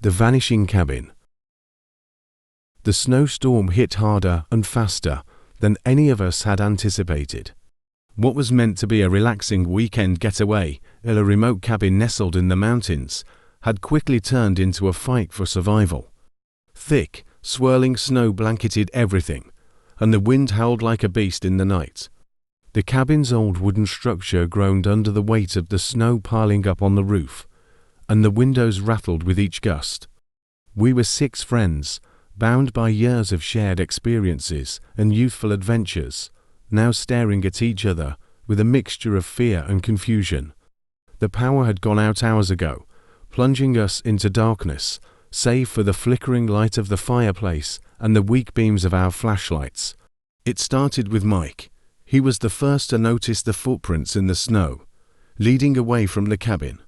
The vanishing cabin. The snowstorm hit harder and faster than any of us had anticipated. What was meant to be a relaxing weekend getaway in a remote cabin nestled in the mountains had quickly turned into a fight for survival. Thick, swirling snow blanketed everything, and the wind howled like a beast in the night. The cabin's old wooden structure groaned under the weight of the snow piling up on the roof, and the windows rattled with each gust. We were 6 friends, bound by years of shared experiences and youthful adventures, now staring at each other with a mixture of fear and confusion. The power had gone out hours ago, plunging us into darkness, save for the flickering light of the fireplace and the weak beams of our flashlights. It started with Mike. He was the first to notice the footprints in the snow, leading away from the cabin.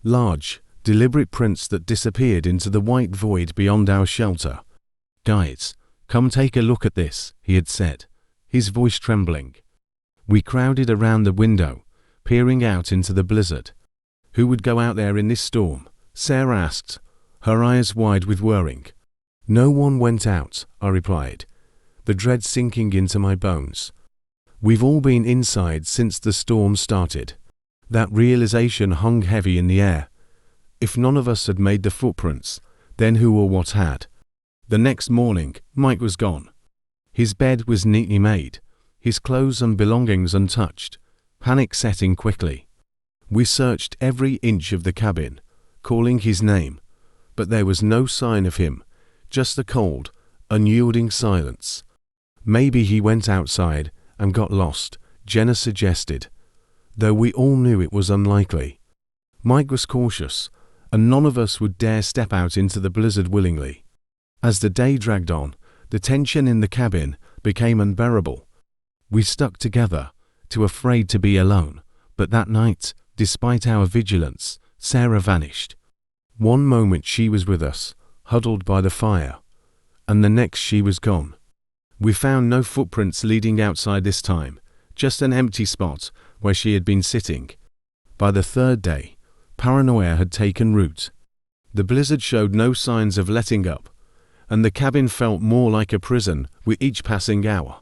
Large, deliberate prints that disappeared into the white void beyond our shelter. "Guys, come take a look at this," he had said, his voice trembling. We crowded around the window, peering out into the blizzard. "Who would go out there in this storm?" Sarah asked, her eyes wide with worrying. "No one went out," I replied, the dread sinking into my bones. "We've all been inside since the storm started." That realization hung heavy in the air. If none of us had made the footprints, then who or what had? The next morning, Mike was gone. His bed was neatly made, his clothes and belongings untouched, panic setting quickly. We searched every inch of the cabin, calling his name, but there was no sign of him, just the cold, unyielding silence. "Maybe he went outside and got lost," Jenna suggested, though we all knew it was unlikely. Mike was cautious, and none of us would dare step out into the blizzard willingly. As the day dragged on, the tension in the cabin became unbearable. We stuck together, too afraid to be alone, but that night, despite our vigilance, Sarah vanished. One moment she was with us, huddled by the fire, and the next she was gone. We found no footprints leading outside this time, just an empty spot where she had been sitting. By the 3rd day, paranoia had taken root. The blizzard showed no signs of letting up, and the cabin felt more like a prison with each passing hour.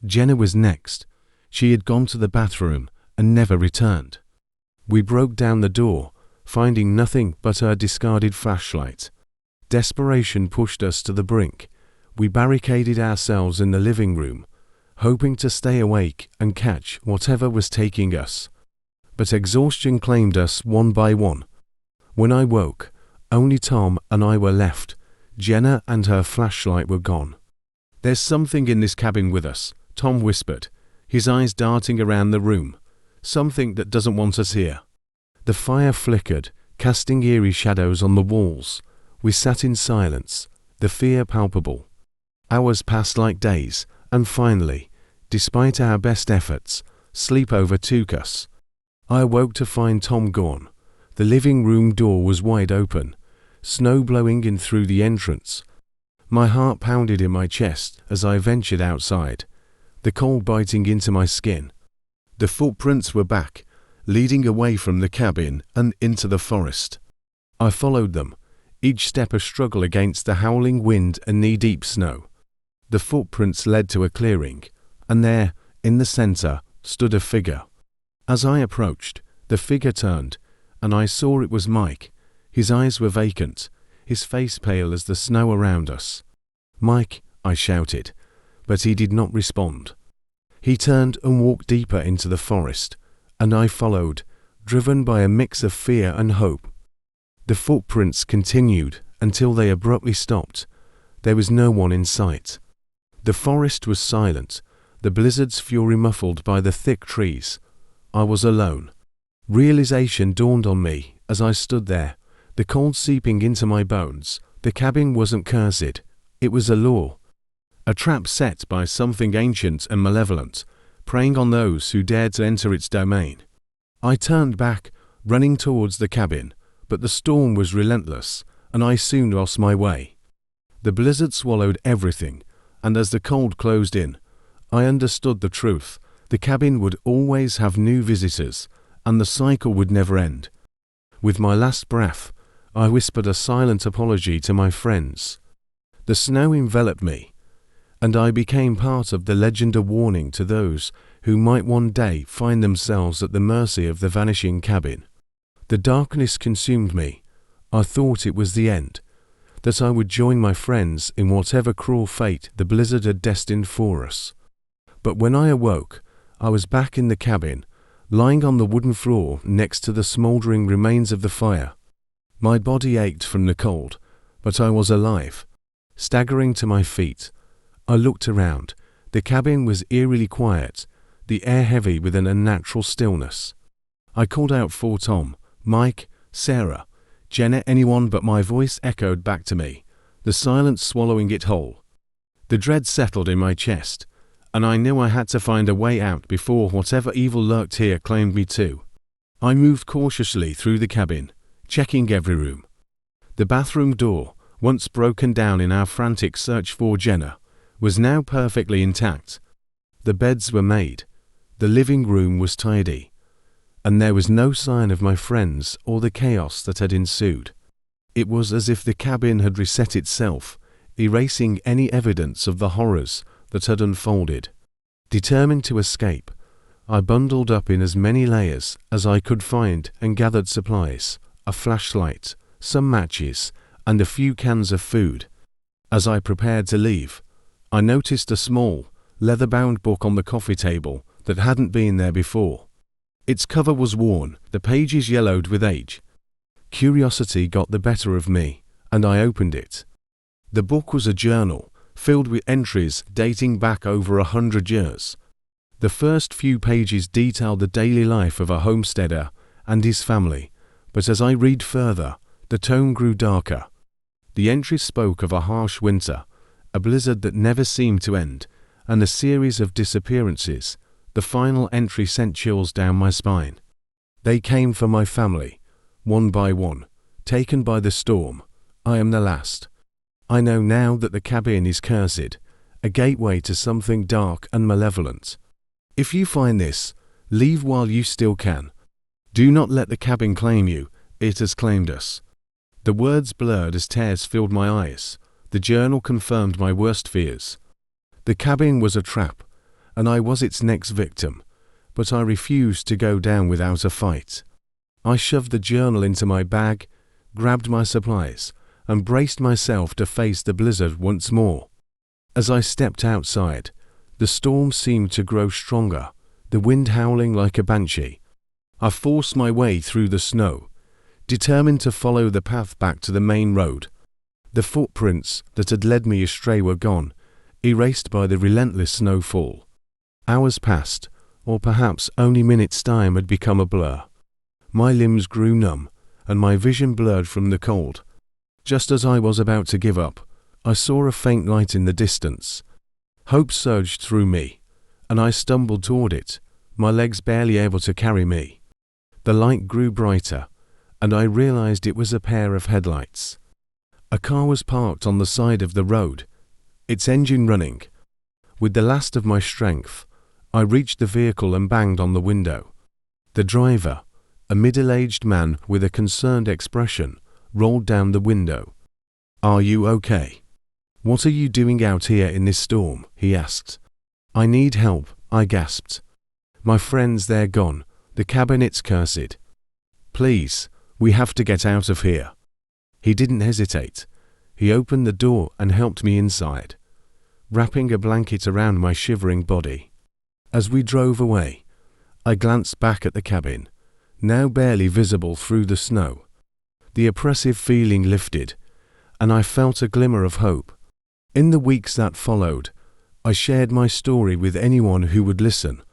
Jenna was next. She had gone to the bathroom and never returned. We broke down the door, finding nothing but her discarded flashlight. Desperation pushed us to the brink. We barricaded ourselves in the living room, hoping to stay awake and catch whatever was taking us. But exhaustion claimed us one by one. When I woke, only Tom and I were left. Jenna and her flashlight were gone. "There's something in this cabin with us," Tom whispered, his eyes darting around the room. "Something that doesn't want us here." The fire flickered, casting eerie shadows on the walls. We sat in silence, the fear palpable. Hours passed like days, and finally, despite our best efforts, sleep overtook us. I awoke to find Tom gone. The living room door was wide open, snow blowing in through the entrance. My heart pounded in my chest as I ventured outside, the cold biting into my skin. The footprints were back, leading away from the cabin and into the forest. I followed them, each step a struggle against the howling wind and knee-deep snow. The footprints led to a clearing, and there, in the center, stood a figure. As I approached, the figure turned, and I saw it was Mike. His eyes were vacant, his face pale as the snow around us. "Mike," I shouted, but he did not respond. He turned and walked deeper into the forest, and I followed, driven by a mix of fear and hope. The footprints continued until they abruptly stopped. There was no one in sight. The forest was silent, the blizzard's fury muffled by the thick trees. I was alone. Realization dawned on me as I stood there, the cold seeping into my bones. The cabin wasn't cursed. It was a law. A trap set by something ancient and malevolent, preying on those who dared to enter its domain. I turned back, running towards the cabin, but the storm was relentless, and I soon lost my way. The blizzard swallowed everything, and as the cold closed in, I understood the truth. The cabin would always have new visitors, and the cycle would never end. With my last breath, I whispered a silent apology to my friends. The snow enveloped me, and I became part of the legend, a warning to those who might one day find themselves at the mercy of the vanishing cabin. The darkness consumed me. I thought it was the end, that I would join my friends in whatever cruel fate the blizzard had destined for us. But when I awoke, I was back in the cabin, lying on the wooden floor next to the smouldering remains of the fire. My body ached from the cold, but I was alive. Staggering to my feet, I looked around. The cabin was eerily quiet, the air heavy with an unnatural stillness. I called out for Tom, Mike, Sarah, Jenna, anyone, but my voice echoed back to me, the silence swallowing it whole. The dread settled in my chest, and I knew I had to find a way out before whatever evil lurked here claimed me too. I moved cautiously through the cabin, checking every room. The bathroom door, once broken down in our frantic search for Jenna, was now perfectly intact. The beds were made, the living room was tidy, and there was no sign of my friends or the chaos that had ensued. It was as if the cabin had reset itself, erasing any evidence of the horrors that had unfolded. Determined to escape, I bundled up in as many layers as I could find and gathered supplies, a flashlight, some matches, and a few cans of food. As I prepared to leave, I noticed a small, leather-bound book on the coffee table that hadn't been there before. Its cover was worn, the pages yellowed with age. Curiosity got the better of me, and I opened it. The book was a journal, filled with entries dating back over 100 years. The first few pages detailed the daily life of a homesteader and his family, but as I read further, the tone grew darker. The entries spoke of a harsh winter, a blizzard that never seemed to end, and a series of disappearances. The final entry sent chills down my spine. They came for my family, one by one, taken by the storm. I am the last. I know now that the cabin is cursed, a gateway to something dark and malevolent. If you find this, leave while you still can. Do not let the cabin claim you, it has claimed us. The words blurred as tears filled my eyes. The journal confirmed my worst fears. The cabin was a trap, and I was its next victim, but I refused to go down without a fight. I shoved the journal into my bag, grabbed my supplies, and braced myself to face the blizzard once more. As I stepped outside, the storm seemed to grow stronger, the wind howling like a banshee. I forced my way through the snow, determined to follow the path back to the main road. The footprints that had led me astray were gone, erased by the relentless snowfall. Hours passed, or perhaps only minutes' time had become a blur. My limbs grew numb, and my vision blurred from the cold. Just as I was about to give up, I saw a faint light in the distance. Hope surged through me, and I stumbled toward it, my legs barely able to carry me. The light grew brighter, and I realized it was a pair of headlights. A car was parked on the side of the road, its engine running. With the last of my strength, I reached the vehicle and banged on the window. The driver, a middle-aged man with a concerned expression, rolled down the window. "Are you okay? What are you doing out here in this storm?" he asked. "I need help," I gasped. "My friends, they're gone. The cabinet's cursed. Please, we have to get out of here." He didn't hesitate. He opened the door and helped me inside, wrapping a blanket around my shivering body. As we drove away, I glanced back at the cabin, now barely visible through the snow. The oppressive feeling lifted, and I felt a glimmer of hope. In the weeks that followed, I shared my story with anyone who would listen.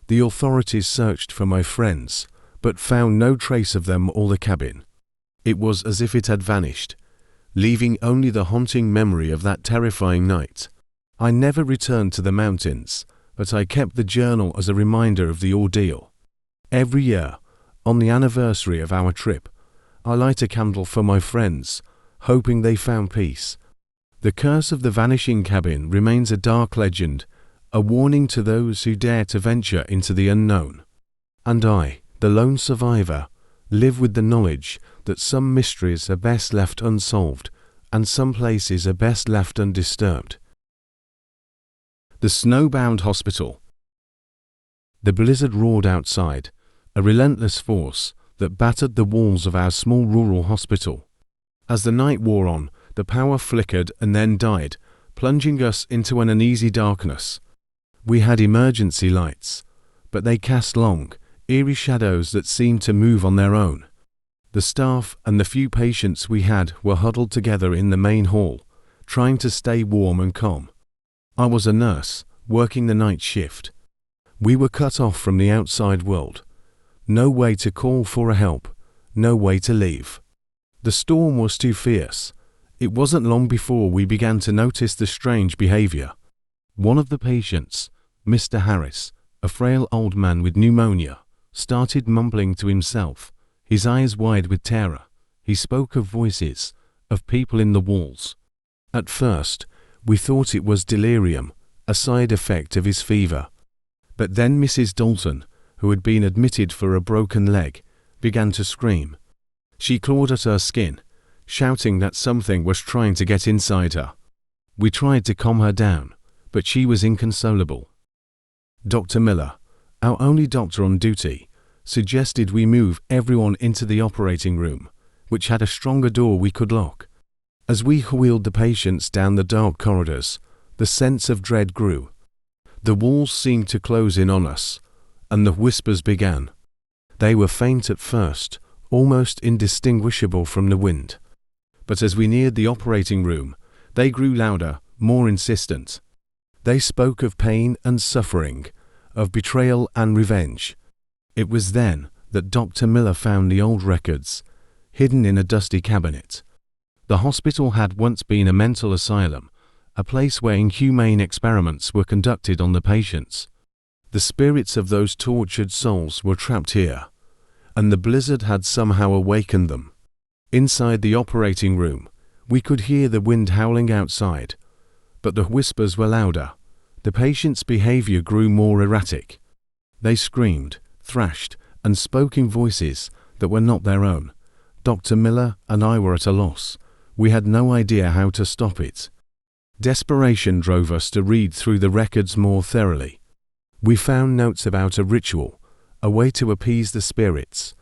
The authorities searched for my friends, but found no trace of them or the cabin. It was as if it had vanished, leaving only the haunting memory of that terrifying night. I never returned to the mountains, but I kept the journal as a reminder of the ordeal. Every year, on the anniversary of our trip, I light a candle for my friends, hoping they found peace. The curse of the vanishing cabin remains a dark legend, a warning to those who dare to venture into the unknown. And I, the lone survivor, live with the knowledge that some mysteries are best left unsolved and some places are best left undisturbed. The snowbound hospital. The blizzard roared outside, a relentless force that battered the walls of our small rural hospital. As the night wore on, the power flickered and then died, plunging us into an uneasy darkness. We had emergency lights, but they cast long, eerie shadows that seemed to move on their own. The staff and the few patients we had were huddled together in the main hall, trying to stay warm and calm. I was a nurse, working the night shift. We were cut off from the outside world. No way to call for help, no way to leave. The storm was too fierce. It wasn't long before we began to notice the strange behavior. One of the patients, Mr. Harris, a frail old man with pneumonia, started mumbling to himself, his eyes wide with terror. He spoke of voices, of people in the walls. At first, we thought it was delirium, a side effect of his fever. But then Mrs. Dalton, who had been admitted for a broken leg, began to scream. She clawed at her skin, shouting that something was trying to get inside her. We tried to calm her down, but she was inconsolable. Dr. Miller, our only doctor on duty, suggested we move everyone into the operating room, which had a stronger door we could lock. As we wheeled the patients down the dark corridors, the sense of dread grew. The walls seemed to close in on us, and the whispers began. They were faint at first, almost indistinguishable from the wind. But as we neared the operating room, they grew louder, more insistent. They spoke of pain and suffering, of betrayal and revenge. It was then that Dr. Miller found the old records, hidden in a dusty cabinet. The hospital had once been a mental asylum, a place where inhumane experiments were conducted on the patients. The spirits of those tortured souls were trapped here, and the blizzard had somehow awakened them. Inside the operating room, we could hear the wind howling outside, but the whispers were louder. The patients' behavior grew more erratic. They screamed, thrashed, and spoke in voices that were not their own. Dr. Miller and I were at a loss. We had no idea how to stop it. Desperation drove us to read through the records more thoroughly. We found notes about a ritual, a way to appease the spirits.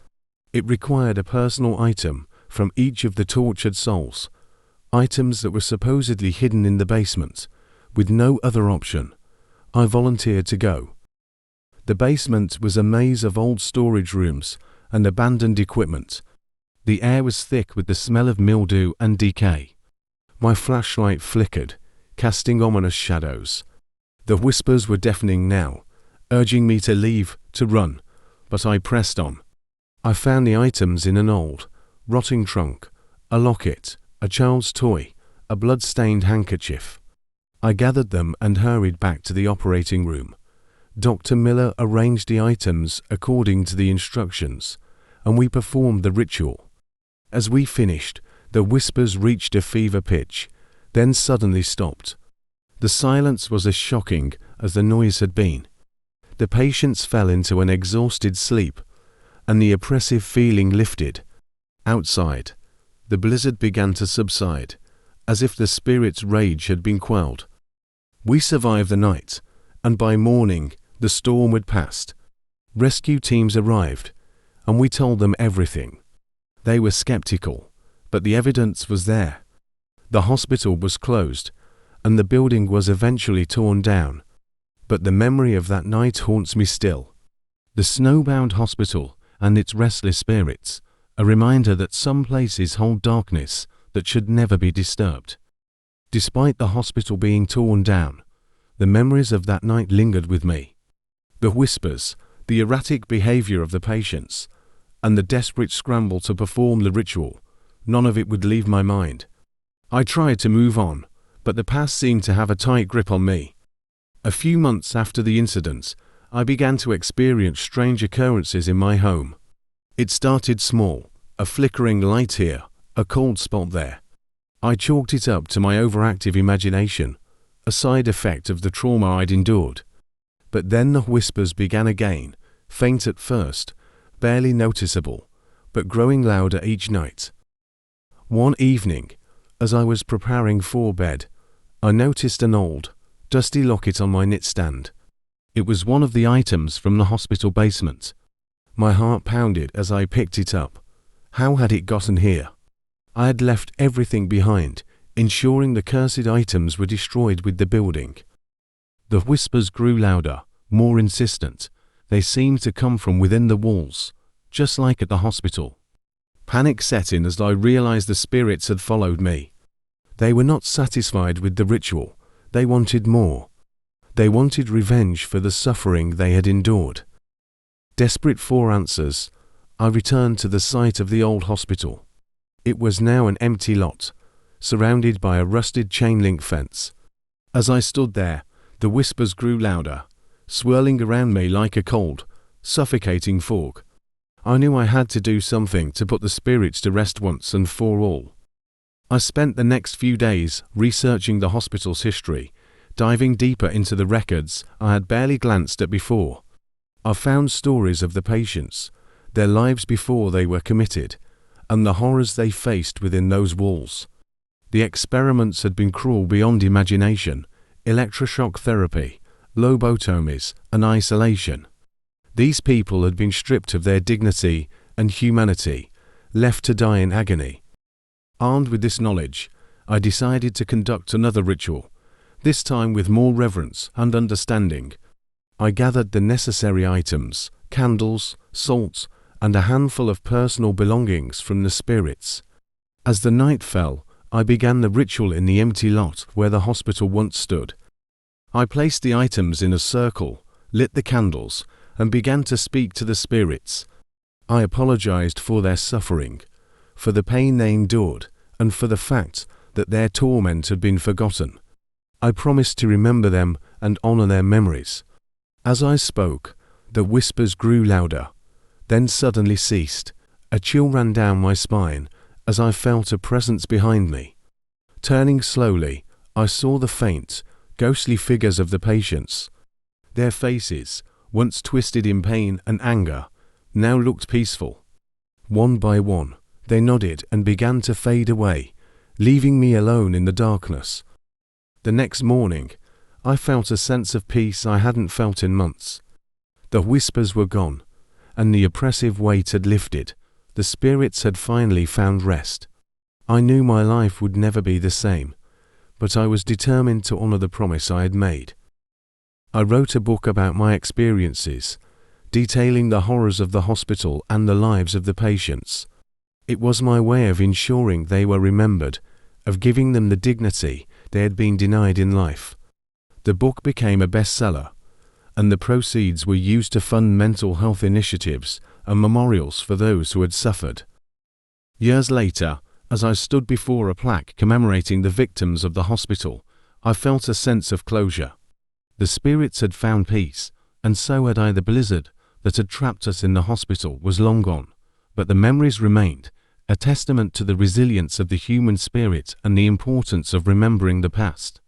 It required a personal item from each of the tortured souls, items that were supposedly hidden in the basement, with no other option. I volunteered to go. The basement was a maze of old storage rooms and abandoned equipment. The air was thick with the smell of mildew and decay. My flashlight flickered, casting ominous shadows. The whispers were deafening now, urging me to leave, to run, but I pressed on. I found the items in an old, rotting trunk, a locket, a child's toy, a blood-stained handkerchief. I gathered them and hurried back to the operating room. Dr. Miller arranged the items according to the instructions, and we performed the ritual. As we finished, the whispers reached a fever pitch, then suddenly stopped. The silence was as shocking as the noise had been. The patients fell into an exhausted sleep, and the oppressive feeling lifted. Outside, the blizzard began to subside, as if the spirit's rage had been quelled. We survived the night, and by morning the storm had passed. Rescue teams arrived, and we told them everything. They were skeptical, but the evidence was there. The hospital was closed, and the building was eventually torn down. But the memory of that night haunts me still. The snowbound hospital and its restless spirits, a reminder that some places hold darkness that should never be disturbed. Despite the hospital being torn down, the memories of that night lingered with me. The whispers, the erratic behavior of the patients, and the desperate scramble to perform the ritual, none of it would leave my mind. I tried to move on, but the past seemed to have a tight grip on me. A few months after the incident, I began to experience strange occurrences in my home. It started small, a flickering light here, a cold spot there. I chalked it up to my overactive imagination, a side effect of the trauma I'd endured. But then the whispers began again, faint at first, barely noticeable, but growing louder each night. One evening, as I was preparing for bed, I noticed an old, dusty locket on my nightstand. It was one of the items from the hospital basement. My heart pounded as I picked it up. How had it gotten here? I had left everything behind, ensuring the cursed items were destroyed with the building. The whispers grew louder, more insistent. They seemed to come from within the walls, just like at the hospital. Panic set in as I realized the spirits had followed me. They were not satisfied with the ritual. They wanted more. They wanted revenge for the suffering they had endured. Desperate for answers, I returned to the site of the old hospital. It was now an empty lot, surrounded by a rusted chain-link fence. As I stood there, the whispers grew louder, swirling around me like a cold, suffocating fog. I knew I had to do something to put the spirits to rest once and for all. I spent the next few days researching the hospital's history, diving deeper into the records I had barely glanced at before. I found stories of the patients, their lives before they were committed, and the horrors they faced within those walls. The experiments had been cruel beyond imagination: electroshock therapy, lobotomies, and isolation. These people had been stripped of their dignity and humanity, left to die in agony. Armed with this knowledge, I decided to conduct another ritual, this time with more reverence and understanding. I gathered the necessary items, candles, salt, and a handful of personal belongings from the spirits. As the night fell, I began the ritual in the empty lot where the hospital once stood. I placed the items in a circle, lit the candles, and began to speak to the spirits. I apologized for their suffering, for the pain they endured, and for the fact that their torment had been forgotten. I promised to remember them and honor their memories. As I spoke, the whispers grew louder, then suddenly ceased. A chill ran down my spine as I felt a presence behind me. Turning slowly, I saw the faint, ghostly figures of the patients. Their faces, once twisted in pain and anger, now looked peaceful. One by one, they nodded and began to fade away, leaving me alone in the darkness. The next morning, I felt a sense of peace I hadn't felt in months. The whispers were gone, and the oppressive weight had lifted. The spirits had finally found rest. I knew my life would never be the same, but I was determined to honor the promise I had made. I wrote a book about my experiences, detailing the horrors of the hospital and the lives of the patients. It was my way of ensuring they were remembered, of giving them the dignity they had been denied in life. The book became a bestseller, and the proceeds were used to fund mental health initiatives and memorials for those who had suffered. Years later, as I stood before a plaque commemorating the victims of the hospital, I felt a sense of closure. The spirits had found peace, and so had I. The blizzard that had trapped us in the hospital was long gone, but the memories remained, a testament to the resilience of the human spirit and the importance of remembering the past.